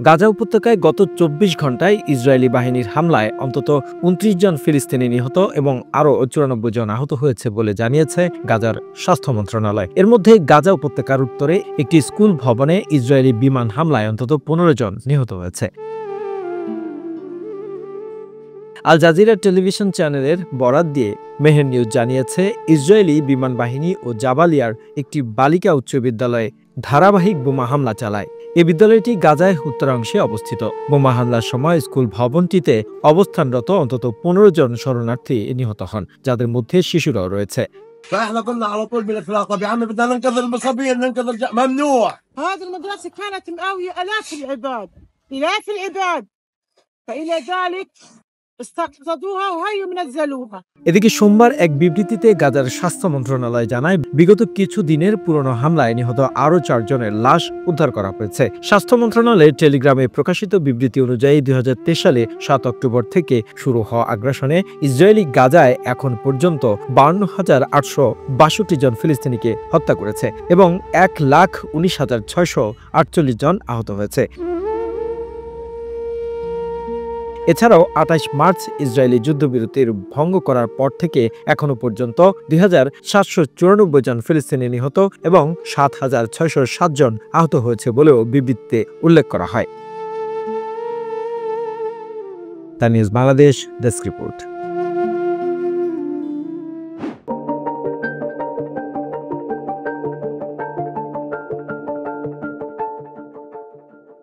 গাজা উপত্যকায় গত ২৪ ঘন্টায় ইসরায়েলি বাহিনীর হামলায় অন্তত ২৯ জন ফিলিস্তিনি নিহত এবং আরও ৯৪ জন আহত হয়েছে বলে জানিয়েছে গাজার স্বাস্থ্য মন্ত্রণালয়। এর মধ্যে গাজা উপত্যকার উত্তরে একটি স্কুল ভবনে ইসরায়েলি বিমান হামলায় অন্তত ১৫ জন নিহত হয়েছে। আল জাজিরা টেলিভিশন চ্যানেলের বরাত দিয়ে মেহের নিউজ জানিয়েছে, ইসরায়েলি বিমান বাহিনী ও জাবালিয়ার একটি বালিকা উচ্চ বিদ্যালয়ে ধারাবাহিক বোমা হামলা চালায়। এই বিদ্যালয়টি গাজায় উত্তরাংশে অবস্থিত। বোমা হামলার সময় স্কুল ভবনটিতে অবস্থানরত অন্তত ১৫ জন শরণার্থী নিহত হন, যাদের মধ্যে শিশুরাও রয়েছে। فاحنا كنا على طول بالافلاق يا عمي بدنا ننقذ المصابين ننقذ ممنوع. هذه المدرسه كانت مقاويه الاف العباد فإلى ذلك استقصدوها وهي منزلوها। এদিকে সোমবার এক বিবৃতিতে গাজার স্বাস্থ্য মন্ত্রণালয় জানায়, বিগত কিছু দিনের পুরনো হামলায় নিহত আরও ৪ জনের লাশ উদ্ধার করা হয়েছে। স্বাস্থ্য মন্ত্রণালয়ের টেলিগ্রামে প্রকাশিত বিবৃতি অনুযায়ী ২০২৩ সালে ৭ অক্টোবর থেকে শুরু হওয়া আগ্রাসনে ইসরায়েলি গাজায় এখন পর্যন্ত ৫২,৮৬২ জন ফিলিস্তিনিকে হত্যা করেছে এবং ১,১৯,৬৪৮ জন আহত হয়েছে। এছাড়াও ২৮ মার্চ ইসরায়েলি যুদ্ধবিরতির ভঙ্গ করার পর থেকে এখনো পর্যন্ত ২,৭৯৪ জন ফিলিস্তিনি নিহত এবং ৭,৬০৭ জন আহত হয়েছে বলেও বিবৃতিতে উল্লেখ করা হয়। The news Bangladesh desk report.